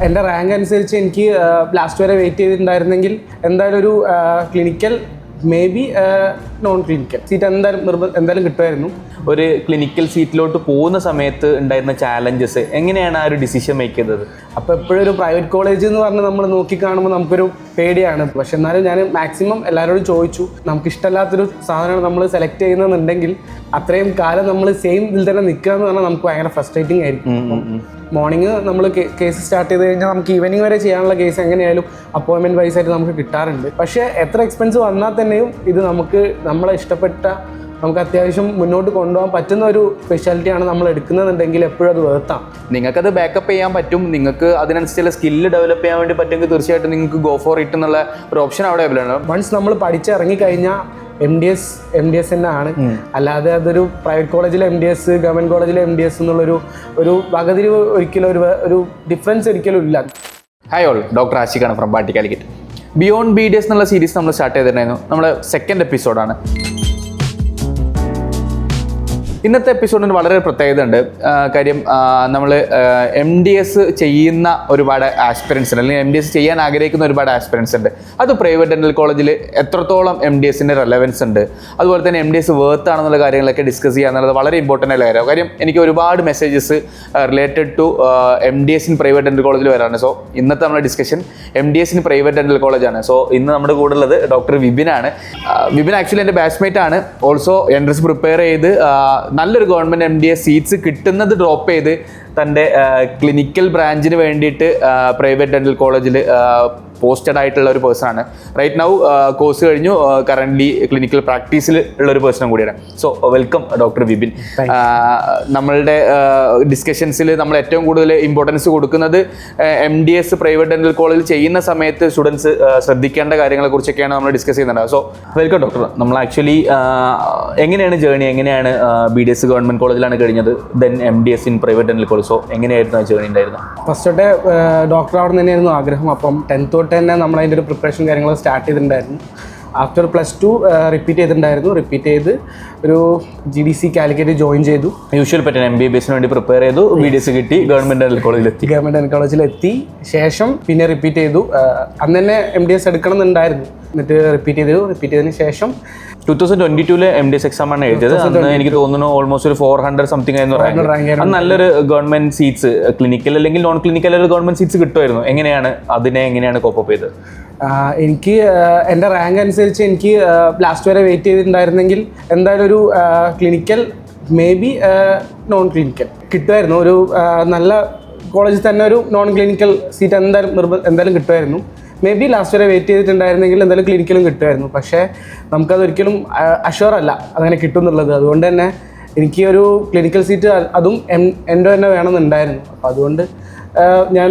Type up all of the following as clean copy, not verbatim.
എൻ്റെ റാങ്ക് അനുസരിച്ച് എനിക്ക് ലാസ്റ്റ് വരെ വെയിറ്റ് ചെയ്തിട്ടുണ്ടായിരുന്നെങ്കിൽ എന്തായാലും ഒരു clinical may be non clinical seat എന്തായാലും കിട്ടുമായിരുന്നു. ഒരു ക്ലിനിക്കൽ സീറ്റിലോട്ട് പോകുന്ന സമയത്ത് ഉണ്ടായിരുന്ന ചാലഞ്ചസ് എങ്ങനെയാണ് ആ ഒരു ഡിസിഷൻ മേക്ക് ചെയ്തത്? അപ്പോൾ എപ്പോഴും ഒരു പ്രൈവറ്റ് കോളേജ് എന്ന് പറഞ്ഞ് നമ്മൾ നോക്കിക്കാണുമ്പോൾ നമുക്കൊരു പേടിയാണ്. പക്ഷെ എന്നാലും ഞാൻ മാക്സിമം എല്ലാവരോടും ചോദിച്ചു, നമുക്ക് ഇഷ്ടമല്ലാത്തൊരു സാധനമാണ് നമ്മൾ സെലക്ട് ചെയ്യുന്നതെന്നുണ്ടെങ്കിൽ അത്രയും കാലം നമ്മൾ സെയിം ഇതിൽ തന്നെ നിൽക്കുക എന്ന് പറഞ്ഞാൽ നമുക്ക് ഭയങ്കര ഫ്രസ്ട്രേറ്റിംഗ് ആയിരിക്കും. മോർണിംഗ് നമ്മൾ കേസ് സ്റ്റാർട്ട് ചെയ്ത് കഴിഞ്ഞാൽ നമുക്ക് ഈവനിങ് വരെ ചെയ്യാനുള്ള കേസ് എങ്ങനെയായാലും അപ്പോയിൻമെൻറ്റ് വൈസ് ആയിട്ട് നമുക്ക് കിട്ടാറുണ്ട്. പക്ഷേ എത്ര എക്സ്പെൻസ് വന്നാൽ തന്നെയും ഇത് നമുക്ക് നമ്മളെ ഇഷ്ടപ്പെട്ട നമുക്ക് അത്യാവശ്യം മുന്നോട്ട് കൊണ്ടുപോകാൻ പറ്റുന്ന ഒരു സ്പെഷ്യാലിറ്റിയാണ് നമ്മൾ എടുക്കുന്നതെന്നുണ്ടെങ്കിൽ എപ്പോഴും അത് വേർത്താം. നിങ്ങൾക്കത് ബാക്കപ്പ് ചെയ്യാൻ പറ്റും, നിങ്ങൾക്ക് അതിനനുസരിച്ചുള്ള സ്കില്ല് ഡെവലപ്പ് ചെയ്യാൻ വേണ്ടി പറ്റുമെങ്കിൽ തീർച്ചയായിട്ടും നിങ്ങൾക്ക് ഗോ ഫോർ ഇറ്റ് എന്നുള്ള ഒരു ഓപ്ഷൻ അവിടെ അവൈലബിൾ ആണ്. വൺസ് നമ്മൾ പഠിച്ചിറങ്ങിക്കഴിഞ്ഞാൽ എം ഡി എസ് തന്നെ ആണ്. അല്ലാതെ അതൊരു പ്രൈവറ്റ് കോളേജിലെ MDS ഗവൺമെൻറ് കോളേജിലെ MDS എന്നുള്ളൊരു വകതിരിവ് ഒരിക്കലും ഒരു ഡിഫറൻസ് ഒരിക്കലും ഇല്ല. ഹായ് ഓൾ, ഡോക്ടർ ആഷിഖാണ് ഫ്രം ബാട്ടി കാലിക്കറ്റ്. ബിയോണ്ട് BDS എന്നുള്ള സീരീസ് നമ്മൾ സ്റ്റാർട്ട് ചെയ്തിട്ടുണ്ടായിരുന്നു. നമ്മുടെ സെക്കൻഡ് എപ്പിസോഡാണ്. ഇന്നത്തെ എപ്പിസോഡിന് വളരെ പ്രത്യേകത ഉണ്ട്. കാര്യം നമ്മൾ MDS ചെയ്യുന്ന ഒരുപാട് ആസ്പിറൻസ് ഉണ്ട്, അല്ലെങ്കിൽ MDS ചെയ്യാൻ ആഗ്രഹിക്കുന്ന ഒരുപാട് ആസ്പിറൻസ് ഉണ്ട്. അത് പ്രൈവറ്റ് ഡെന്റൽ കോളേജിൽ എത്രത്തോളം MDSൻ്റെ റെലവൻസ് ഉണ്ട്, അതുപോലെ തന്നെ MDS വേർത്ത് ആണെന്നുള്ള കാര്യങ്ങളൊക്കെ ഡിസ്കസ് ചെയ്യുക എന്നുള്ളത് വളരെ ഇമ്പോർട്ടൻ്റ് ആയ കാര്യമാണ്. കാര്യം എനിക്ക് ഒരുപാട് messages related to MDS in private dental കോളേജിൽ വരാണ്. സോ ഇന്നത്തെ നമ്മുടെ discussion MDS in private dental കോളേജാണ്. സോ ഇന്ന് നമ്മുടെ കൂടെ ഉള്ളത് ഡോക്ടർ വിപിനാണ്. വിപിൻ ആക്ച്വലി എൻ്റെ ബാച്ച്മേറ്റ് ആണ്. ഓൾസോ എൻട്രൻസ് പ്രിപ്പയർ ചെയ്ത് നല്ലൊരു ഗവൺമെൻറ് MDS സീറ്റ്സ് കിട്ടുന്നത് ഡ്രോപ്പ് ചെയ്ത് തൻ്റെ ക്ലിനിക്കൽ ബ്രാഞ്ചിന് വേണ്ടിയിട്ട് പ്രൈവറ്റ് ഡെന്റൽ കോളേജിൽ പോസ്റ്റഡ് ആയിട്ടുള്ള ഒരു പേഴ്സൺ ആണ്. റൈറ്റ് നൗ കോഴ്സ് കഴിഞ്ഞു, കറൻ്റ്ലി ക്ലിനിക്കൽ പ്രാക്ടീസിൽ ഉള്ള ഒരു പേഴ്സണും കൂടിയാണ്. So welcome doctor Vipin. നമ്മളുടെ ഡിസ്കഷൻസിൽ നമ്മൾ ഏറ്റവും കൂടുതൽ ഇമ്പോർട്ടൻസ് കൊടുക്കുന്നത് MDS പ്രൈവറ്റ് ഡെന്റൽ കോളേജിൽ ചെയ്യുന്ന സമയത്ത് സ്റ്റുഡൻസ് ശ്രദ്ധിക്കേണ്ട കാര്യങ്ങളെ കുറിച്ചൊക്കെയാണ് നമ്മൾ ഡിസ്കസ് ചെയ്യുന്നത്. So welcome doctor. നമ്മൾ ആക്ച്വലി എങ്ങനെയാണ് ജേണി, എങ്ങനെയാണ് BDS ഗവൺമെൻറ് കോളേജിലാണ് കഴിഞ്ഞത്, then MDS in private dental college. So എങ്ങനെയായിരുന്നു ആ ജേണി ഉണ്ടായിരുന്നത്? ഫസ്റ്റ് തൊട്ടേ ഡോക്ടർ അവിടെ തന്നെയായിരുന്നു ആഗ്രഹം. അപ്പം 10th തൊട്ട് തന്നെ നമ്മൾ അതിൻ്റെ ഒരു പ്രിപ്പറേഷൻ കാര്യങ്ങൾ സ്റ്റാർട്ട് ചെയ്തിട്ടുണ്ടായിരുന്നു. ആഫ്റ്റർ +2 റിപ്പീറ്റ് ചെയ്തിട്ടുണ്ടായിരുന്നു. റിപ്പീറ്റ് ചെയ്ത് ഒരു GDC കാലിക്കറ്റ് ജോയിൻ ചെയ്തു. യൂഷ്വൽ പറ്റുന്ന MBBS വേണ്ടി പ്രിപ്പയർ ചെയ്തു, BDS കിട്ടി, ഗവൺമെൻറ് ഡെന്റൽ കോളേജിലെത്തി. ശേഷം പിന്നെ റിപ്പീറ്റ് ചെയ്തു. അന്ന് തന്നെ MDS എടുക്കണം എന്നുണ്ടായിരുന്നു. എന്നിട്ട് റിപ്പീറ്റ് ചെയ്തതിന് ശേഷം 2022 MDS എക്സാം ആണ് എഴുതിയത്. അന്ന് എനിക്ക് തോന്നുന്നു ഓൾമോസ്റ്റ് ഒരു 400 സംതിങ് ആയിരുന്നു റാങ്ക്. അത് നല്ലൊരു ഗവൺമെന്റ് സീറ്റ്സ്, ക്ലിനിക്കൽ അല്ലെങ്കിൽ നോൺ ക്ലിനിക്കൽ ഒരു ഗവൺമെന്റ് സീറ്റ്സ് കിട്ടുമായിരുന്നു. എങ്ങനെയാണ് കോപ്പ് ചെയ്തത്? എനിക്ക് എൻ്റെ റാങ്ക് അനുസരിച്ച് എനിക്ക് ലാസ്റ്റ് വരെ വെയിറ്റ് ചെയ്തിട്ടുണ്ടായിരുന്നെങ്കിൽ എന്തായാലും ഒരു clinical may be non clinical കിട്ടുമായിരുന്നു. ഒരു നല്ല കോളേജിൽ തന്നെ ഒരു നോൺ ക്ലിനിക്കൽ സീറ്റ് എന്തായാലും കിട്ടുമായിരുന്നു. മേ ബി ലാസ്റ്റ് വരെ വെയിറ്റ് ചെയ്തിട്ടുണ്ടായിരുന്നെങ്കിൽ എന്തായാലും ക്ലിനിക്കലും കിട്ടുമായിരുന്നു. പക്ഷേ നമുക്കതൊരിക്കലും അഷ്യൂർ അല്ല അതങ്ങനെ കിട്ടും എന്നുള്ളത്. അതുകൊണ്ട് തന്നെ എനിക്ക് ഒരു ക്ലിനിക്കൽ സീറ്റ് അതും എൻ്റെ തന്നെ വേണമെന്നുണ്ടായിരുന്നു. അപ്പോൾ അതുകൊണ്ട് ഞാൻ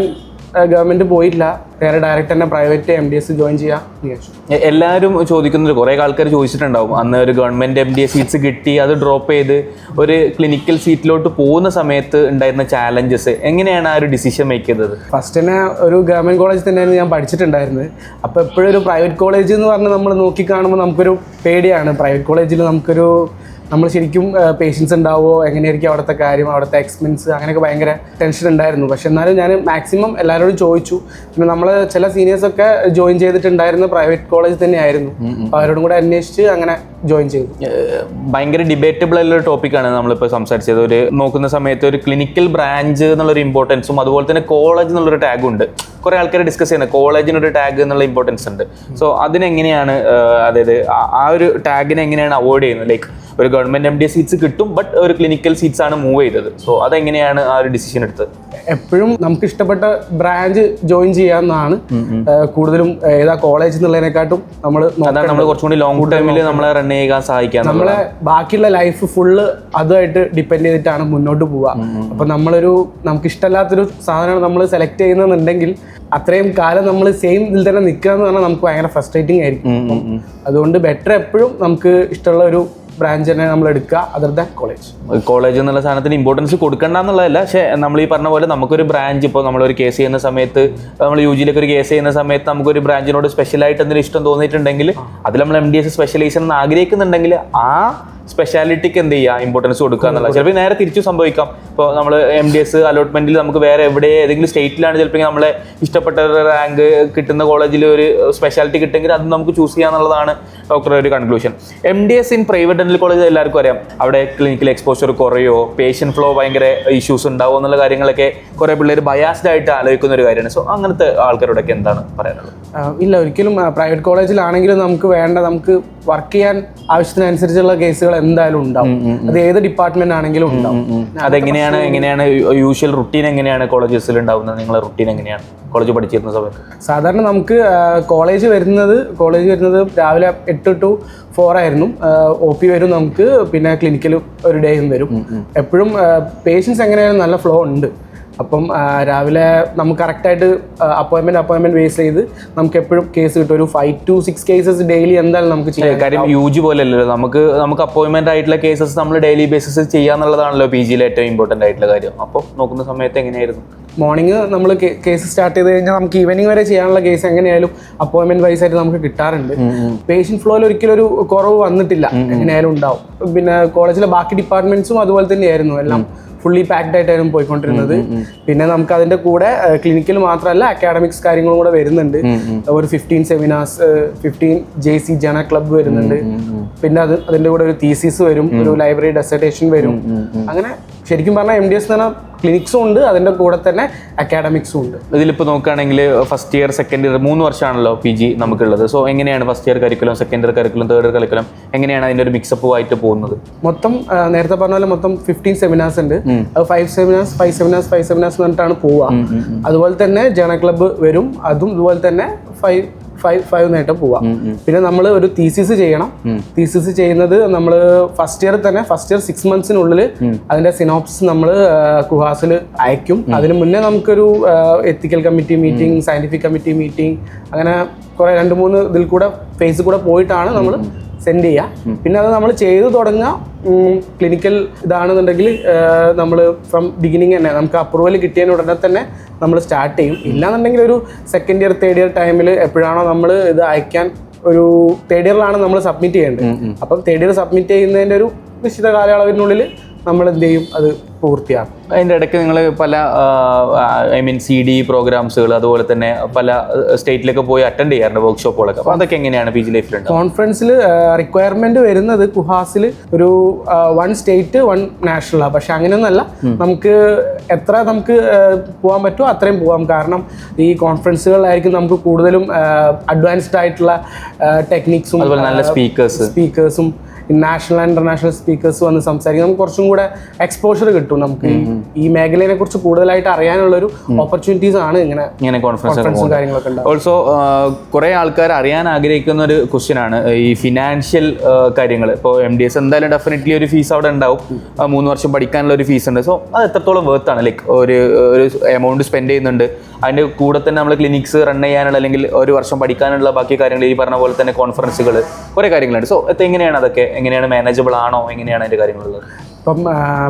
ഗവൺമെൻറ് പോയില്ല, നേരെ ഡയറക്റ്റ് തന്നെ പ്രൈവറ്റ് MDS ജോയിൻ ചെയ്യാൻ വിചാരിച്ചു. എല്ലാവരും ചോദിക്കുന്നത്, കുറേ ആൾക്കാർ ചോദിച്ചിട്ടുണ്ടാവും, അന്ന് ഒരു ഗവൺമെൻറ് MDS സീറ്റ്സ് കിട്ടി അത് ഡ്രോപ്പ് ചെയ്ത് ഒരു ക്ലിനിക്കൽ സീറ്റിലോട്ട് പോകുന്ന സമയത്ത് ഉണ്ടായിരുന്ന ചാലഞ്ചസ് എങ്ങനെയാണ് ആ ഒരു ഡിസിഷൻ മേക്ക് ചെയ്തത്? ഫസ്റ്റ് തന്നെ ഒരു ഗവൺമെൻറ് കോളേജിൽ തന്നെയാണ് ഞാൻ പഠിച്ചിട്ടുണ്ടായിരുന്നത്. അപ്പോൾ എപ്പോഴും ഒരു പ്രൈവറ്റ് കോളേജ് എന്ന് പറഞ്ഞ് നമ്മൾ നോക്കിക്കാണുമ്പോൾ നമുക്കൊരു പേടിയാണ്. പ്രൈവറ്റ് കോളേജിൽ നമ്മൾ ശരിക്കും പേഷ്യൻസ് ഉണ്ടാവുമോ, എങ്ങനെയായിരിക്കും അവിടുത്തെ കാര്യം, അവിടുത്തെ എക്സ്പെൻസ്, അങ്ങനെയൊക്കെ ഭയങ്കര ടെൻഷൻ ഉണ്ടായിരുന്നു. പക്ഷെ എന്നാലും ഞാൻ മാക്സിമം എല്ലാവരോടും ചോദിച്ചു. പിന്നെ നമ്മൾ ചില സീനിയേഴ്സൊക്കെ ജോയിൻ ചെയ്തിട്ടുണ്ടായിരുന്ന പ്രൈവറ്റ് കോളേജ് തന്നെയായിരുന്നു. അപ്പോൾ അവരോടും കൂടെ അന്വേഷിച്ച് അങ്ങനെ ജോയിൻ ചെയ്തു. ഭയങ്കര ഡിബേറ്റബിൾ ആയിട്ടുള്ള ടോപ്പിക്കാണ് നമ്മളിപ്പോൾ സംസാരിച്ചത്. ഒരു നോക്കുന്ന സമയത്ത് ഒരു ക്ലിനിക്കൽ ബ്രാഞ്ച് എന്നുള്ളൊരു ഇമ്പോർട്ടൻസും അതുപോലെ തന്നെ കോളേജ് എന്നുള്ളൊരു ടാഗും ഉണ്ട്. കുറേ ആൾക്കാർ ഡിസ്കസ് ചെയ്യുന്നത് കോളേജിനൊരു ടാഗ് എന്നുള്ള ഇമ്പോർട്ടൻസ് ഉണ്ട്. സോ അതിനെങ്ങനെയാണ്, അതായത് ആ ഒരു ടാഗിനെ എങ്ങനെയാണ് അവോയ്ഡ് ചെയ്യുന്നത്? ലൈക്ക് ഒരു ഗവൺമെൻറ് MDS സീറ്റ്സ് കിട്ടും, ബട്ട് ഒരു ക്ലിനിക്കൽ സീറ്റ്സ് ആണ് മൂവ് ചെയ്തത്. സോ അതെങ്ങനെയാണ് ആ ഒരു ഡിസിഷൻ എടുത്തത്? എപ്പോഴും നമുക്ക് ഇഷ്ടപ്പെട്ട ബ്രാഞ്ച് ജോയിൻ ചെയ്യാവുന്നതാണ് കൂടുതലും ഏതാ കോളേജ് എന്നുള്ളതിനെക്കാട്ടും നമ്മൾ കുറച്ചും കൂടി ലോങ് ടൈമിൽ നമ്മളെ റൺ ചെയ്യാൻ സഹായിക്കാം. നമ്മളെ ബാക്കിയുള്ള ലൈഫ് ഫുള്ള് അതുമായിട്ട് ഡിപ്പെൻഡ് ചെയ്തിട്ടാണ് മുന്നോട്ട് പോവുക. അപ്പം നമുക്ക് ഇഷ്ടമല്ലാത്തൊരു സാധനമാണ് നമ്മൾ സെലക്ട് ചെയ്യുന്നതെന്നുണ്ടെങ്കിൽ അത്രയും കാലം നമ്മൾ സെയിം ഇതിൽ തന്നെ നിൽക്കുക എന്ന് പറഞ്ഞാൽ നമുക്ക് ഭയങ്കര ഫ്രസ്ട്രേറ്റിംഗ് ആയിരിക്കും. അതുകൊണ്ട് ബെറ്റർ എപ്പോഴും നമുക്ക് ഇഷ്ടമുള്ള ഒരു ബ്രാഞ്ച് തന്നെ നമ്മൾ എടുക്കുക, അതർ ദാൻ കോളേജ് എന്നുള്ള സാധനത്തിന് ഇമ്പോർട്ടൻസ് കൊടുക്കണ്ട എന്നുള്ളതല്ല. പക്ഷേ നമ്മൾ ഈ പറഞ്ഞ പോലെ നമുക്കൊരു ബ്രാഞ്ച്, ഇപ്പോൾ നമ്മളൊരു കേസ് ചെയ്യുന്ന സമയത്ത്, നമ്മൾ UGയിലൊക്കെ ഒരു കേസ് ചെയ്യുന്ന സമയത്ത് നമുക്കൊരു ബ്രാഞ്ചിനോട് സ്പെഷ്യലായിട്ട് എന്തെങ്കിലും ഇഷ്ടം തോന്നിയിട്ടുണ്ടെങ്കിൽ അതിൽ നമ്മൾ MDS സ്പെഷ്യലൈസേഷൻ എന്ന് ആഗ്രഹിക്കുന്നുണ്ടെങ്കിൽ ആ സ്പെഷ്യാലിറ്റിക്ക് എന്ത് ചെയ്യുക, ഇമ്പോർട്ടൻസ് കൊടുക്കുക എന്നുള്ളത്. ചിലപ്പോൾ നേരെ തിരിച്ചു സംഭവിക്കാം. ഇപ്പോൾ നമ്മൾ MDS അലോട്ട്മെന്റിൽ നമുക്ക് വേറെ എവിടെ ഏതെങ്കിലും സ്റ്റേറ്റിലാണ് ചിലപ്പോൾ നമ്മളെ ഇഷ്ടപ്പെട്ട റാങ്ക് കിട്ടുന്ന കോളേജിൽ ഒരു സ്പെഷ്യാലിറ്റി കിട്ടുമെങ്കിൽ അത് നമുക്ക് ചൂസ് ചെയ്യാന്നുള്ളതാണ് ഡോക്ടറുടെ ഒരു conclusion. MDS in private dental college എല്ലാവർക്കും അറിയാം, അവിടെ ക്ലിനിക്കൽ എക്സ്പോഷർ കുറയോ, പേഷ്യന്റ് ഫ്ലോ ഭയങ്കര ഇഷ്യൂസ് ഉണ്ടാവും എന്നുള്ള കാര്യങ്ങളൊക്കെ കുറേ പിള്ളേർ ബയാസ്ഡ് ആയിട്ട് ആലോചിക്കുന്ന ഒരു കാര്യമാണ്. സോ അങ്ങനത്തെ ആൾക്കാരോടൊക്കെ എന്താണ് പറയാനുള്ളത്? ഇല്ല, ഒരിക്കലും പ്രൈവറ്റ് കോളേജിലാണെങ്കിലും നമുക്ക് വർക്ക് ചെയ്യാൻ ആവശ്യത്തിനനുസരിച്ചുള്ള കേസുകൾ എന്തായാലും ഉണ്ടാവും. അത് ഏത് ഡിപ്പാർട്ട്മെന്റ് ആണെങ്കിലും ഉണ്ടാവും. എങ്ങനെയാണ് യൂഷ്വൽ റുട്ടീൻ എങ്ങനെയാണ് കോളേജസിൽ ഉണ്ടാവുന്നത്? നിങ്ങളെ റുട്ടീൻ എങ്ങനെയാണ് കോളേജ് പഠിച്ചിരുന്ന സമയത്ത്? സാധാരണ നമുക്ക് കോളേജ് വരുന്നത് രാവിലെ 8 to 4 ആയിരുന്നു. OP വരും നമുക്ക്, പിന്നെ ക്ലിനിക്കൽ ഒരു ഡേയും വരും. എപ്പോഴും പേഷ്യൻസ് എങ്ങനെയായാലും നല്ല ഫ്ലോ ഉണ്ട്. അപ്പം രാവിലെ നമുക്ക് കറക്റ്റായിട്ട് അപ്പോയിൻമെൻറ്റ് ബേസ് ചെയ്ത് നമുക്ക് എപ്പോഴും കേസ് കിട്ടും. ഒരു 5 to 6 കേസസ് ഡെയിലി എന്തായാലും നമുക്ക് ചെയ്യാം. കാര്യം UG പോലെ അല്ലല്ലോ, നമുക്ക് അപ്പോയിൻമെന്റ് ആയിട്ടുള്ള കേസസ് നമ്മൾ ഡെയിലി ബേസിസ് ചെയ്യാന്നുള്ളതാണല്ലോ PGയിൽ ഏറ്റവും ഇമ്പോർട്ടൻ്റ് ആയിട്ടുള്ള കാര്യം. അപ്പോൾ നോക്കുന്ന സമയത്ത് എങ്ങനെയായിരുന്നു? മോർണിംഗ് നമ്മൾ കേസ് സ്റ്റാർട്ട് ചെയ്ത് കഴിഞ്ഞാൽ നമുക്ക് ഈവനിങ് വരെ ചെയ്യാനുള്ള കേസ് എങ്ങനെയായാലും അപ്പോയിൻമെന്റ് വൈസ് ആയിട്ട് നമുക്ക് കിട്ടാറുണ്ട്. പേഷ്യന്റ് ഫ്ലോയിൽ ഒരിക്കലും ഒരു കുറവ് വന്നിട്ടില്ല, എങ്ങനെയായാലും ഉണ്ടാവും. പിന്നെ കോളേജിലെ ബാക്കി ഡിപ്പാർട്ട്മെന്റ്സും അതുപോലെ തന്നെയായിരുന്നു, എല്ലാം ഫുള്ളി പാക്ഡ് ആയിട്ടായിരുന്നു പോയിക്കൊണ്ടിരുന്നത്. പിന്നെ നമുക്ക് അതിന്റെ കൂടെ ക്ലിനിക്കൽ മാത്രമല്ല അക്കാഡമിക്സ് കാര്യങ്ങളും കൂടെ വരുന്നുണ്ട്. ഒരു 15 സെമിനാർസ്, 15 JC ജന ക്ലബ്ബ് വരുന്നുണ്ട്. പിന്നെ അതിന്റെ കൂടെ ഒരു തീസിസ് വരും, ഒരു ലൈബ്രറി ഡെസർട്ടേഷൻ വരും. അങ്ങനെ ശരിക്കും പറഞ്ഞാൽ MDS എന്ന് പറഞ്ഞാൽ ക്ലിനിക്സും ഉണ്ട്, അതിന്റെ കൂടെ തന്നെ അക്കാഡമിക്സും ഉണ്ട്. ഇതിലിപ്പോൾ നോക്കുകയാണെങ്കിൽ first year, second year 3 വർഷമാണല്ലോ PG നമുക്കുള്ളത്. സോ എങ്ങനെയാണ് first year curriculum, second year curriculum, third year curriculum, എങ്ങനെയാണ് അതിന്റെ ഒരു മിക്സപ്പ് ആയിട്ട് പോകുന്നത്? മൊത്തം നേരത്തെ പറഞ്ഞ പോലെ മൊത്തം 15 സെമിനാർസ് ഉണ്ട്. അത് 5 സെമിനാർസ് എന്ന് പറഞ്ഞിട്ടാണ് പോവുക. അതുപോലെ തന്നെ ജേണൽ ക്ലബ്ബ് വരും, അതും ഇതുപോലെ തന്നെ 5 നേട്ടം പോവാം. പിന്നെ നമ്മൾ ഒരു തീസിസ് ചെയ്യണം. തീസിസ് ചെയ്യുന്നത് നമ്മൾ ഫസ്റ്റ് ഇയർ 6 monthsനുള്ളിൽ അതിന്റെ സിനോപ്സിസ് നമ്മൾ കുഹാസിൽ അയക്കും. അതിന് മുന്നേ നമുക്കൊരു ethical committee meeting, scientific committee meeting, അങ്ങനെ കുറെ 2-3 ഇതിൽ കൂടെ ഫേസ് കൂടെ പോയിട്ടാണ് നമ്മൾ സെൻഡ് ചെയ്യുക. പിന്നെ അത് നമ്മൾ ചെയ്തു തുടങ്ങുക. ക്ലിനിക്കൽ ഇതാണെന്നുണ്ടെങ്കിൽ നമ്മൾ ഫ്രം ബിഗിനിങ് തന്നെ നമുക്ക് അപ്രൂവൽ കിട്ടിയതിന് ഉടനെ തന്നെ നമ്മൾ സ്റ്റാർട്ട് ചെയ്യും. ഇല്ലാന്നുണ്ടെങ്കിൽ ഒരു സെക്കൻഡ് ഇയർ, തേർഡ് ഇയർ ടൈമിൽ എപ്പോഴാണോ നമ്മൾ ഇത് അയക്കാൻ, ഒരു തേർഡ് ഇയറിലാണ് നമ്മൾ സബ്മിറ്റ് ചെയ്യേണ്ടത്. അപ്പം തേർഡ് ഇയർ സബ്മിറ്റ് ചെയ്യുന്നതിൻ്റെ ഒരു നിശ്ചിത കാലയളവിനുള്ളിൽ നമ്മൾ എന്ത് ചെയ്യും, അത് പൂർത്തിയാക്കും. അതിൻ്റെ ഇടയ്ക്ക് നിങ്ങൾ പല CD പ്രോഗ്രാംസുകൾ, അതുപോലെ തന്നെ പല സ്റ്റേറ്റിലൊക്കെ പോയി അറ്റൻഡ് ചെയ്യാറുണ്ട് വർക്ക്ഷോപ്പുകളൊക്കെ. അപ്പോൾ അതൊക്കെ എങ്ങനെയാണ് PG ലൈഫിലുണ്ട്? കോൺഫറൻസിൽ റിക്വയർമെന്റ് വരുന്നത് കുഹാസിൽ ഒരു 1 സ്റ്റേറ്റ് 1 നാഷണലാണ്. പക്ഷെ അങ്ങനെയൊന്നല്ല, നമുക്ക് എത്ര നമുക്ക് പോകാൻ പറ്റുമോ അത്രയും പോകാം. കാരണം ഈ കോൺഫറൻസുകളിലായിരിക്കും നമുക്ക് കൂടുതലും അഡ്വാൻസ്ഡ് ആയിട്ടുള്ള ടെക്നിക്സും അതുപോലെ നല്ല സ്പീക്കേഴ്സും നാഷണൽ ആൻഡ് ഇന്റർനാഷണൽ സ്പീക്കേഴ്സ് വന്ന് സംസാരിക്കും. നമുക്ക് കുറച്ചും കൂടെ എക്സ്പോഷർ കിട്ടും. നമുക്ക് ഈ മേഖലയെ കുറിച്ച് കൂടുതലായിട്ട് അറിയാനുള്ള ഒരു ഓപ്പർച്യൂണിറ്റീസ് ആണ് ഇങ്ങനെ കോൺഫറൻസും കാര്യങ്ങളൊക്കെ ഉണ്ടാവും. ഓൾസോ കുറെ ആൾക്കാർ അറിയാൻ ആഗ്രഹിക്കുന്ന ഒരു ക്വസ്റ്റ്യൻ ആണ് ഈ ഫിനാൻഷ്യൽ കാര്യങ്ങൾ. ഇപ്പോൾ MDS എന്തായാലും ഡെഫിനറ്റ്ലി ഒരു ഫീസ് അവിടെ ഉണ്ടാവും. 3 വർഷം പഠിക്കാനുള്ള ഒരു ഫീസ് ഉണ്ട്. സോ അത് എത്രത്തോളം വർത്ത് ആണ്? ലൈക്ക് ഒരു എമൗണ്ട് സ്പെൻഡ് ചെയ്യുന്നുണ്ട്, അതിൻ്റെ കൂടെ തന്നെ നമ്മൾ ക്ലിനിക്സ് റൺ ചെയ്യാനുള്ള, അല്ലെങ്കിൽ ഒരു വർഷം പഠിക്കാനുള്ള ബാക്കി കാര്യങ്ങൾ, ഈ പറഞ്ഞ പോലെ തന്നെ കോൺഫറൻസുകൾ, കുറേ കാര്യങ്ങളുണ്ട്. സോ എങ്ങനെയാണ് അതൊക്കെ, എങ്ങനെയാണ് മാനേജബിൾ ആണോ, എങ്ങനെയാണ് അതിൻ്റെ കാര്യങ്ങളുള്ളത്? ഇപ്പം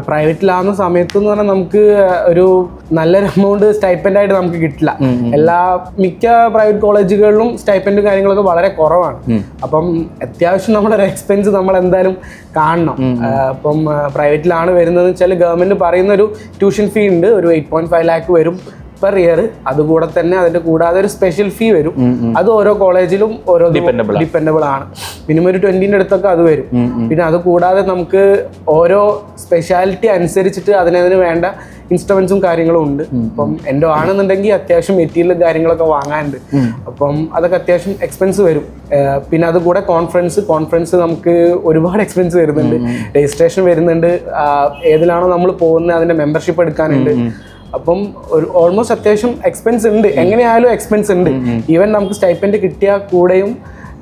പ്രൈവറ്റിലാവുന്ന സമയത്ത് എന്ന് പറഞ്ഞാൽ നമുക്ക് ഒരു നല്ലൊരു എമൗണ്ട് സ്റ്റൈപ്പൻഡ് ആയിട്ട് നമുക്ക് കിട്ടില്ല. മിക്ക പ്രൈവറ്റ് കോളേജുകളിലും സ്റ്റൈപ്പൻഡും കാര്യങ്ങളൊക്കെ വളരെ കുറവാണ്. അപ്പം അത്യാവശ്യം നമ്മുടെ ഒരു എക്സ്പെൻസ് നമ്മൾ എന്തായാലും കാണണം. അപ്പം പ്രൈവറ്റിലാണ് വരുന്നതെന്ന് വെച്ചാൽ ഗവൺമെന്റ് പറയുന്ന ഒരു ട്യൂഷൻ ഫീ ഉണ്ട്, ഒരു 8.5 lakh വരും പെർ ഇയർ. അതുകൂടെ തന്നെ അതിന്റെ കൂടാതെ ഒരു സ്പെഷ്യൽ ഫീ വരും. അത് ഓരോ കോളേജിലും ഓരോ ഡിപ്പെൻഡബിൾ ആണ്. മിനിമം ഒരു 20ന്റെ അടുത്തൊക്കെ അത് വരും. പിന്നെ അത് കൂടാതെ നമുക്ക് ഓരോ സ്പെഷ്യാലിറ്റി അനുസരിച്ചിട്ട് അതിനു വേണ്ട ഇൻസ്ട്രുമെന്റ്സും കാര്യങ്ങളും ഉണ്ട്. അപ്പം എൻ്റെ ആണെന്നുണ്ടെങ്കിൽ അത്യാവശ്യം മെറ്റീരിയൽ കാര്യങ്ങളൊക്കെ വാങ്ങാനുണ്ട്. അപ്പം അതൊക്കെ അത്യാവശ്യം എക്സ്പെൻസ് വരും. പിന്നെ അതുകൂടെ കോൺഫറൻസ് നമുക്ക് ഒരുപാട് എക്സ്പെൻസ് വരുന്നുണ്ട്. രജിസ്ട്രേഷൻ വരുന്നുണ്ട്. ഏതിലാണോ നമ്മൾ പോകുന്നത് അതിന്റെ മെമ്പർഷിപ്പ് എടുക്കാനുണ്ട്. അപ്പം ഒരു ഓൾമോസ്റ്റ് അത്യാവശ്യം എക്സ്പെൻസ് ഉണ്ട്. എങ്ങനെയായാലും എക്സ്പെൻസ് ഉണ്ട്. ഈവൻ നമുക്ക് സ്റ്റൈപ്പൻഡ് കിട്ടിയാൽ കൂടെയും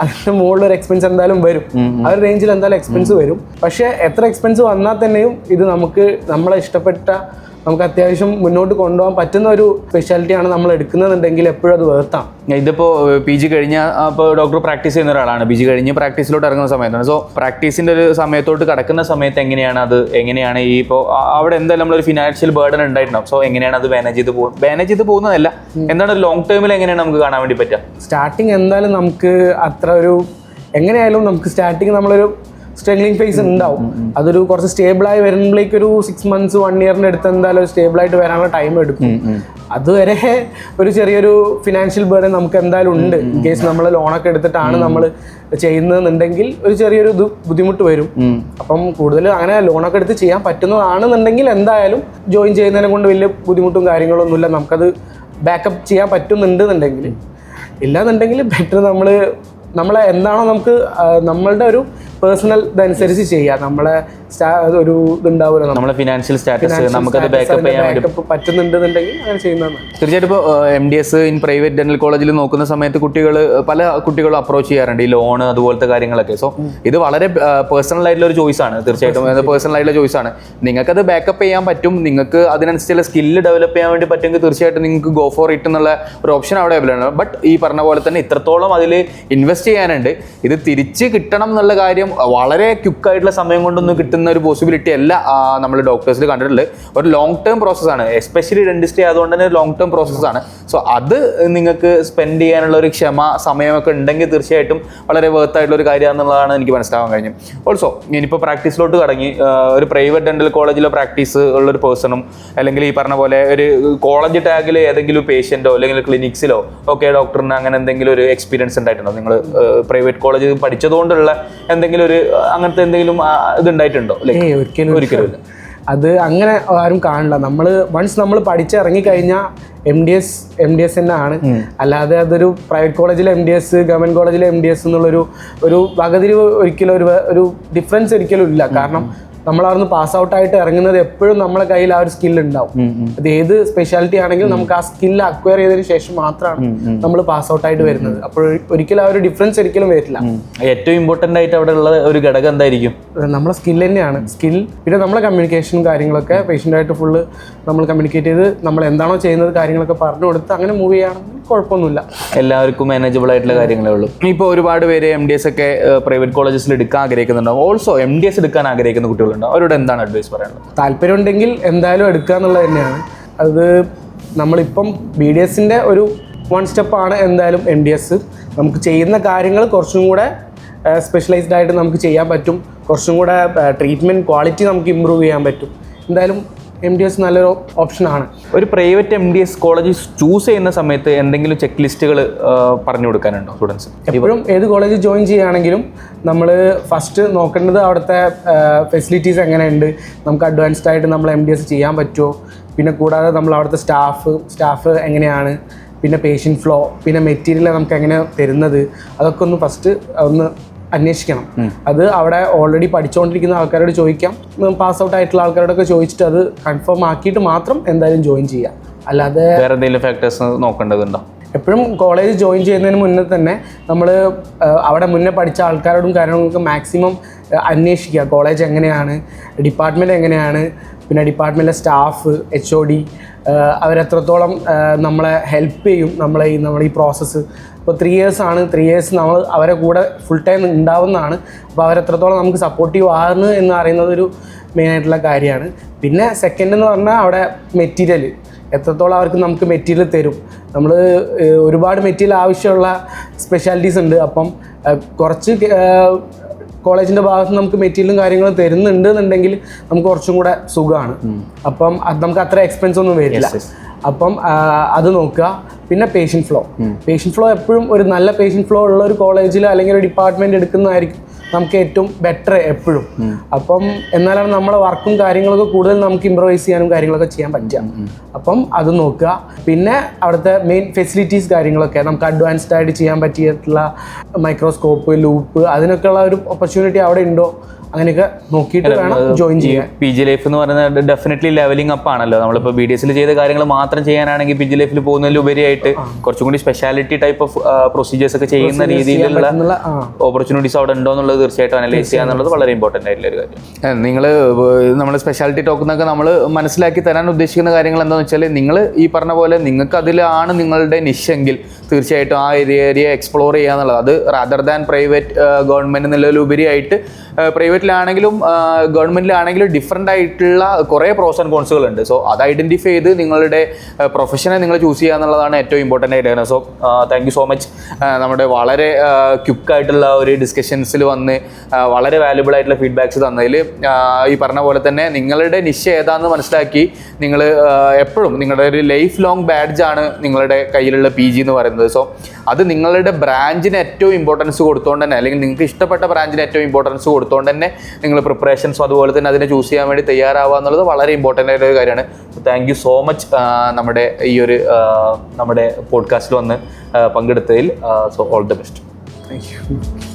അതിന്റെ മുകളിൽ ഒരു എക്സ്പെൻസ് എന്തായാലും വരും. ആ ഒരു റേഞ്ചിൽ എന്തായാലും എക്സ്പെൻസ് വരും. പക്ഷെ എത്ര എക്സ്പെൻസ് വന്നാൽ തന്നെയും ഇത് നമ്മളെ ഇഷ്ടപ്പെട്ട, നമുക്ക് അത്യാവശ്യം മുന്നോട്ട് കൊണ്ടുപോകാൻ പറ്റുന്ന ഒരു സ്പെഷ്യാലിറ്റിയാണ് നമ്മൾ എടുക്കുന്നതെന്നുണ്ടെങ്കിൽ എപ്പോഴും അത് വേർത്താം. ഇതിപ്പോൾ PG കഴിഞ്ഞ ഇപ്പോൾ ഡോക്ടർ പ്രാക്ടീസ് ചെയ്യുന്ന ഒരാളാണ്. PG കഴിഞ്ഞ് പ്രാക്ടീസിലോട്ട് ഇറങ്ങുന്ന സമയത്താണ്. സോ പ്രാക്ടീസിൻ്റെ ഒരു സമയത്തോട്ട് കടക്കുന്ന സമയത്ത് എങ്ങനെയാണ് ഈ ഇപ്പോൾ അവിടെ എന്തായാലും നമ്മളൊരു ഫിനാൻഷ്യൽ ബേർഡൻ ഉണ്ടായിട്ടുണ്ടാവും. സോ എങ്ങനെയാണ് അത് മാനേജ് ചെയ്ത് പോകുന്നതല്ല, എന്താണ് ലോങ് ടേമിൽ എങ്ങനെയാണ് നമുക്ക് കാണാൻ വേണ്ടി പറ്റുക? സ്റ്റാർട്ടിങ് എന്തായാലും നമുക്ക് അത്ര ഒരു എങ്ങനെയായാലും നമുക്ക് സ്റ്റാർട്ടിങ് നമ്മളൊരു സ്ട്രഗ്ലിംഗ് ഫേസ് ഉണ്ടാവും. അതൊരു കുറച്ച് സ്റ്റേബിളായി വരുമ്പോഴേക്ക് ഒരു 6 months 1 yearന്റെ അടുത്ത് എന്തായാലും സ്റ്റേബിളായിട്ട് വരാനുള്ള ടൈം എടുക്കും. അതുവരെ ഒരു ചെറിയൊരു ഫിനാൻഷ്യൽ ബേർഡൻ നമുക്ക് എന്തായാലും ഉണ്ട്. ഇൻ കേസ് നമ്മൾ ലോണൊക്കെ എടുത്തിട്ടാണ് നമ്മൾ ചെയ്യുന്നതെന്നുണ്ടെങ്കിൽ ഒരു ചെറിയൊരു ബുദ്ധിമുട്ട് വരും. അപ്പം കൂടുതൽ അങ്ങനെ ലോണൊക്കെ എടുത്ത് ചെയ്യാൻ പറ്റുന്നതാണെന്നുണ്ടെങ്കിൽ എന്തായാലും ജോയിൻ ചെയ്യുന്നതിനെ കൊണ്ട് വലിയ ബുദ്ധിമുട്ടും കാര്യങ്ങളൊന്നുമില്ല. നമുക്കത് ബാക്കപ്പ് ചെയ്യാൻ പറ്റുന്നുണ്ടെന്നുണ്ടെങ്കിൽ. ഇല്ലാന്നുണ്ടെങ്കിൽ ബെറ്റർ നമ്മളെ എന്താണോ നമുക്ക് നമ്മളുടെ ഒരു പേഴ്സണൽ ഇതനുസരിച്ച് ചെയ്യാം. നമ്മളെ ഒരു ഇതുണ്ടാവുമല്ലോ, നമ്മളെ ഫിനാൻഷ്യൽ സ്റ്റാറ്റസ് നമുക്കത് ബാക്കപ്പ് ചെയ്യാൻ വേണ്ടി പറ്റുന്നുണ്ടെന്നുണ്ടെങ്കിൽ അങ്ങനെ ചെയ്യുന്നതാണ്. തീർച്ചയായിട്ടും ഇപ്പോൾ MDS ഇൻ പ്രൈവറ്റ് ഡെന്റൽ കോളേജിൽ നോക്കുന്ന സമയത്ത് പല കുട്ടികളും അപ്രോച്ച് ചെയ്യാറുണ്ട് ഈ ലോണ് അതുപോലത്തെ കാര്യങ്ങളൊക്കെ. സോ ഇത് വളരെ പേഴ്സണൽ ആയിട്ടുള്ള ഒരു ചോയ്സ് ആണ്. തീർച്ചയായിട്ടും പേഴ്സണൽ ആയിട്ടുള്ള ചോയ്സ് ആണ്. നിങ്ങൾക്കത് ബാക്കപ്പ് ചെയ്യാൻ പറ്റും, നിങ്ങൾക്ക് അതിനനുസരിച്ചുള്ള സ്കില്ല് ഡെവലപ്പ് ചെയ്യാൻ വേണ്ടി പറ്റുമെങ്കിൽ തീർച്ചയായിട്ടും നിങ്ങൾക്ക് ഗോ ഫോർ ഇറ്റ് എന്നുള്ള ഒരു ഓപ്ഷൻ അവിടെ അവൈലബിൾ ആണ്. ബട്ട് ഈ പറഞ്ഞ പോലെ തന്നെ ഇത്രത്തോളം അതിൽ ഇൻവെസ്റ്റ് ചെയ്യാനുണ്ട്. ഇത് തിരിച്ച് കിട്ടണം എന്നുള്ള കാര്യം വളരെ ക്വിക്കായിട്ടുള്ള സമയം കൊണ്ടൊന്നും കിട്ടുന്ന ഒരു പോസിബിലിറ്റി അല്ല നമ്മൾ ഡോക്ടേഴ്സിൽ കണ്ടിട്ടുള്ളത്. ഒരു ലോങ് ടേം പ്രോസസ്സാണ്, എസ്പെഷ്യലി ഡെന്റിസ്ട്രി ആയതുകൊണ്ട് തന്നെ ലോങ് ടേം പ്രോസസ്സാണ്. സോ അത് നിങ്ങൾക്ക് സ്പെൻഡ് ചെയ്യാനുള്ള ഒരു സമയമൊക്കെ ഉണ്ടെങ്കിൽ തീർച്ചയായിട്ടും വളരെ വർത്ത് ആയിട്ടുള്ള ഒരു കാര്യമാണെന്നുള്ളതാണ് എനിക്ക് മനസ്സിലാവാൻ കഴിഞ്ഞു. ഓൾസോ ഇനിയിപ്പോൾ പ്രാക്ടീസിലോട്ട് കടങ്ങി ഒരു പ്രൈവറ്റ് ഡെന്റൽ കോളേജിലോ പ്രാക്ടീസ് ഉള്ളൊരു പേഴ്സണും അല്ലെങ്കിൽ ഈ പറഞ്ഞ പോലെ ഒരു കോളേജ് ടാഗിൽ ഏതെങ്കിലും പേഷ്യൻറ്റോ അല്ലെങ്കിൽ ക്ലിനിക്സിലോ ഒക്കെ ഡോക്ടറിന് അങ്ങനെ എന്തെങ്കിലും ഒരു എക്സ്പീരിയൻസ് ഉണ്ടായിട്ടുണ്ടോ? നിങ്ങൾ പ്രൈവറ്റ് കോളേജ് പഠിച്ചതുകൊണ്ടുള്ള എന്തെങ്കിലും ഒരു അങ്ങനത്തെ എന്തെങ്കിലും ഇതുണ്ടായിട്ടുണ്ടോ? ഒരിക്കലും അത് അങ്ങനെ ആരും കാണില്ല. നമ്മൾ പഠിച്ചിറങ്ങിക്കഴിഞ്ഞാൽ MDS തന്നെ ആണ്. അല്ലാതെ അതൊരു പ്രൈവറ്റ് കോളേജിലെ MDS ഗവൺമെന്റ് കോളേജിലെ MDS എന്നുള്ളൊരു വകതിരിവ് ഒരിക്കലും ഒരു ഡിഫറൻസ് ഒരിക്കലും ഇല്ല. കാരണം നമ്മളവിടുന്ന് പാസ് ഔട്ട് ആയിട്ട് ഇറങ്ങുന്നത് എപ്പോഴും നമ്മളെ കയ്യിൽ ആ ഒരു സ്കിൽ ഉണ്ടാവും. അത് ഏത് സ്പെഷ്യാലിറ്റി ആണെങ്കിലും നമുക്ക് ആ സ്കില്ല് അക്വയർ ചെയ്തതിന് ശേഷം മാത്രമാണ് നമ്മൾ പാസ് ഔട്ട് ആയിട്ട് വരുന്നത്. അപ്പോൾ ഒരിക്കലും ആ ഒരു ഡിഫറൻസ് ഒരിക്കലും വരില്ല. ഏറ്റവും ഇമ്പോർട്ടന്റ് ആയിട്ട് അവിടെ ഉള്ള ഒരു ഘടകം എന്തായിരിക്കും? നമ്മളെ സ്കിൽ തന്നെയാണ്. സ്കിൽ, പിന്നെ നമ്മളെ കമ്മ്യൂണിക്കേഷനും കാര്യങ്ങളൊക്കെ പേഷ്യൻ്റായിട്ട് ഫുള്ള് നമ്മൾ കമ്മ്യൂണിക്കേറ്റ് ചെയ്ത് നമ്മൾ എന്താണോ ചെയ്യുന്നത് കാര്യങ്ങളൊക്കെ പറഞ്ഞു കൊടുത്ത് അങ്ങനെ മൂവ് ചെയ്യുകയാണെങ്കിൽ കുഴപ്പമൊന്നുമില്ല. എല്ലാവർക്കും മാനേജബിൾ ആയിട്ടുള്ള കാര്യങ്ങളേ ഉള്ളൂ. ഇപ്പോൾ ഒരുപാട് പേര് MDS ഒക്കെ പ്രൈവറ്റ് കോളേജസിൽ എടുക്കാൻ ആഗ്രഹിക്കുന്നുണ്ടാവും. ഓൾസോ MDS എടുക്കാൻ ആഗ്രഹിക്കുന്ന കുട്ടികളുണ്ടാവും. അവരോട് എന്താണ് അഡ്വൈസ് പറയാനുള്ളത്? താല്പര്യം ഉണ്ടെങ്കിൽ എന്തായാലും എടുക്കുക എന്നുള്ളത് തന്നെയാണ്. അത് നമ്മളിപ്പം BDSന്റെ ഒരു 1 സ്റ്റെപ്പാണ് എന്തായാലും MDS. നമുക്ക് ചെയ്യുന്ന കാര്യങ്ങൾ കുറച്ചും കൂടെ സ്പെഷ്യലൈസ്ഡ് ആയിട്ട് നമുക്ക് ചെയ്യാൻ പറ്റും. കുറച്ചും കൂടെ ട്രീറ്റ്മെൻറ്റ് ക്വാളിറ്റി നമുക്ക് ഇമ്പ്രൂവ് ചെയ്യാൻ പറ്റും. എന്തായാലും MDS നല്ലൊരു ഓപ്ഷനാണ്. ഒരു പ്രൈവറ്റ് MDS കോളേജ് ചൂസ് ചെയ്യുന്ന സമയത്ത് എന്തെങ്കിലും ചെക്ക് ലിസ്റ്റുകൾ പറഞ്ഞു കൊടുക്കാനുണ്ടോ സ്റ്റുഡൻസ്? എപ്പോഴും ഏത് കോളേജ് ജോയിൻ ചെയ്യുകയാണെങ്കിലും നമ്മൾ ഫസ്റ്റ് നോക്കേണ്ടത് അവിടുത്തെ ഫെസിലിറ്റീസ് എങ്ങനെയുണ്ട്, നമുക്ക് അഡ്വാൻസ്ഡ് ആയിട്ട് നമ്മൾ MDS ചെയ്യാൻ പറ്റുമോ, പിന്നെ കൂടാതെ നമ്മൾ അവിടുത്തെ സ്റ്റാഫ് എങ്ങനെയാണ്, പിന്നെ പേഷ്യൻ്റ് ഫ്ലോ, പിന്നെ മെറ്റീരിയൽ നമുക്ക് എങ്ങനെ തരുന്നത്, അതൊക്കെ ഒന്ന് ഫസ്റ്റ് ഒന്ന് അന്വേഷിക്കണം. അത് അവിടെ ഓൾറെഡി പഠിച്ചുകൊണ്ടിരിക്കുന്ന ആൾക്കാരോട് ചോദിക്കാം, പാസ് ഔട്ട് ആയിട്ടുള്ള ആൾക്കാരോടൊക്കെ ചോദിച്ചിട്ട് അത് കൺഫേം ആക്കിയിട്ട് മാത്രം എന്തായാലും ജോയിൻ ചെയ്യാം. അല്ലാതെ വേറെ എന്തെങ്കിലും ഫാക്ടേഴ്സ് നോക്കേണ്ടതുണ്ടോ? എപ്പോഴും കോളേജ് ജോയിൻ ചെയ്യുന്നതിന് മുന്നേ തന്നെ നമ്മൾ അവിടെ മുന്നേ പഠിച്ച ആൾക്കാരോടും കാര്യങ്ങളൊക്കെ മാക്സിമം അന്വേഷിക്കുക. കോളേജ് എങ്ങനെയാണ്, ഡിപ്പാർട്ട്മെൻറ്റ് എങ്ങനെയാണ്, പിന്നെ ഡിപ്പാർട്ട്മെൻറ്റിലെ സ്റ്റാഫ്, HOD അവരെത്രത്തോളം നമ്മളെ ഹെൽപ്പ് ചെയ്യും നമ്മളെ ഈ പ്രോസസ്സ്. ഇപ്പോൾ 3 years ആണ്. 3 years നമ്മൾ അവരെ കൂടെ ഫുൾ ടൈം ഉണ്ടാവുന്നതാണ്. അപ്പോൾ അവരെത്രത്തോളം നമുക്ക് സപ്പോർട്ടീവ് ആണ് എന്ന് അറിയുന്നത് ഒരു മെയിനായിട്ടുള്ള കാര്യമാണ്. പിന്നെ സെക്കൻഡ് എന്ന് പറഞ്ഞാൽ അവിടെ മെറ്റീരിയൽ എത്രത്തോളം അവർക്ക് നമുക്ക് മെറ്റീരിയൽ തരും. നമ്മൾ ഒരുപാട് മെറ്റീരിയൽ ആവശ്യമുള്ള സ്പെഷ്യാലിറ്റീസ് ഉണ്ട്. അപ്പം കുറച്ച് കോളേജിൻ്റെ ഭാഗത്ത് നമുക്ക് മെറ്റീരിയലും കാര്യങ്ങളും തരുന്നുണ്ട് എന്നുണ്ടെങ്കിൽ നമുക്ക് കുറച്ചും കൂടെ സുഖമാണ്. അപ്പം അത് നമുക്ക് അത്ര എക്സ്പെൻസ് ഒന്നും വരില്ല. അപ്പം അത് നോക്കുക. പിന്നെ പേഷ്യൻ്റ് ഫ്ലോ എപ്പോഴും ഒരു നല്ല പേഷ്യൻ്റ് ഫ്ലോ ഉള്ള ഒരു കോളേജിൽ അല്ലെങ്കിൽ ഒരു ഡിപ്പാർട്ട്മെൻറ്റ് എടുക്കുന്നതായിരിക്കും നമുക്ക് ഏറ്റവും ബെറ്റർ എപ്പോഴും. അപ്പം എന്നാലാണ് നമ്മളെ വർക്കും കാര്യങ്ങളൊക്കെ കൂടുതൽ നമുക്ക് ഇംപ്രവൈസ് ചെയ്യാനും കാര്യങ്ങളൊക്കെ ചെയ്യാൻ പറ്റുക. അപ്പം അത് നോക്കുക. പിന്നെ അവിടുത്തെ മെയിൻ ഫെസിലിറ്റീസ് കാര്യങ്ങളൊക്കെ നമുക്ക് അഡ്വാൻസ്ഡ് ആയിട്ട് ചെയ്യാൻ പറ്റിയിട്ടുള്ള മൈക്രോസ്കോപ്പ്, ലൂപ്പ്, അതിനൊക്കെയുള്ള ഒരു ഓപ്പർച്യൂണിറ്റി അവിടെ ഉണ്ടോ, അങ്ങനെയൊക്കെ നോക്കിയിട്ട് വേണം ജോയിൻ ചെയ്യാൻ. PG ലൈഫ് എന്ന് പറയുന്നത് ഡെഫിനറ്റ്ലി ലെവലിംഗ് അപ്പ് ആണല്ലോ. നമ്മളിപ്പോൾ BDSൽ ചെയ്ത കാര്യങ്ങൾ മാത്രം ചെയ്യാനാണെങ്കിൽ PG ലൈഫിൽ പോകുന്നതിലുപരിയായിട്ട് കുറച്ചും കൂടി സ്പെഷ്യാലിറ്റി ടൈപ്പ് ഓഫ് പ്രൊസീജിയേഴ്സ് ഒക്കെ ചെയ്യുന്ന രീതിയിലുള്ള ഓപ്പർച്യൂണിറ്റീസ് അവിടെ ഉണ്ടോ എന്നുള്ളത് തീർച്ചയായിട്ടും അനലൈസ് ചെയ്യുക എന്നുള്ളത് വളരെ ഇമ്പോർട്ടൻ്റ് ആയിട്ടുള്ള ഒരു കാര്യം. നിങ്ങൾ നമ്മൾ സ്പെഷ്യാലിറ്റി ടോക്കുന്നൊക്കെ നമ്മൾ മനസ്സിലാക്കി തരാൻ ഉദ്ദേശിക്കുന്ന കാര്യങ്ങൾ എന്താണെന്ന് വെച്ചാൽ, നിങ്ങൾ ഈ പറഞ്ഞ പോലെ നിങ്ങൾക്ക് അതിലാണ് നിങ്ങളുടെ നിഷെങ്കിൽ തീർച്ചയായിട്ടും ആ ഏരിയ എക്സ്പ്ലോർ ചെയ്യുക എന്നുള്ളത്. അത് റാദർ ദാൻ പ്രൈവറ്റ് ഗവൺമെൻറ് എന്നുള്ളതിലുപരിയായിട്ട് പ്രൈവറ്റിലാണെങ്കിലും ഗവൺമെൻറ്റിലാണെങ്കിലും ഡിഫറെൻ്റ് ആയിട്ടുള്ള കുറേ പ്രോസ് ആൻഡ് കോൺസുകൾ ഉണ്ട്. സോ അത് ഐഡൻറ്റിഫൈ ചെയ്ത് നിങ്ങളുടെ പ്രൊഫഷനെ നിങ്ങൾ ചൂസ് ചെയ്യുക എന്നുള്ളതാണ് ഏറ്റവും ഇമ്പോർട്ടൻ്റ് ആയിട്ട്. So thank you so much. നമ്മുടെ വളരെ ക്വിക്കായിട്ടുള്ള ഒരു ഡിസ്കഷൻസിൽ വന്ന് വളരെ വാല്യുബിൾ ആയിട്ടുള്ള ഫീഡ്ബാക്സ് തന്നതിൽ ഈ പറഞ്ഞ പോലെ തന്നെ നിങ്ങളുടെ നിശ ഏതാണെന്ന് മനസ്സിലാക്കി നിങ്ങൾ എപ്പോഴും നിങ്ങളുടെ ഒരു ലൈഫ് ലോങ് ബാഡ്ജാണ് നിങ്ങളുടെ കയ്യിലുള്ള PG എന്ന് പറയുന്നത്. സോ അത് നിങ്ങളുടെ ബ്രാഞ്ചിന് ഏറ്റവും ഇമ്പോർട്ടൻസ് കൊടുത്തുകൊണ്ട് തന്നെ, അല്ലെങ്കിൽ നിങ്ങൾക്ക് ഇഷ്ടപ്പെട്ട ബ്രാഞ്ചിന് ഏറ്റവും ഇമ്പോർട്ടൻസ് കൊടുത്തുകൊണ്ട് തന്നെ നിങ്ങൾ പ്രിപ്പറേഷൻസും അതുപോലെ തന്നെ അതിനെ ചൂസ് ചെയ്യാൻ വേണ്ടി തയ്യാറാവുക എന്നുള്ളത് വളരെ ഇമ്പോർട്ടൻ്റ് ആയിട്ടുള്ള ഒരു കാര്യമാണ്. താങ്ക് യു സോ മച്ച് നമ്മുടെ ഈ ഒരു നമ്മുടെ പോഡ്കാസ്റ്റിൽ വന്ന് പങ്കെടുത്തതിൽ. So all the best. Thank U.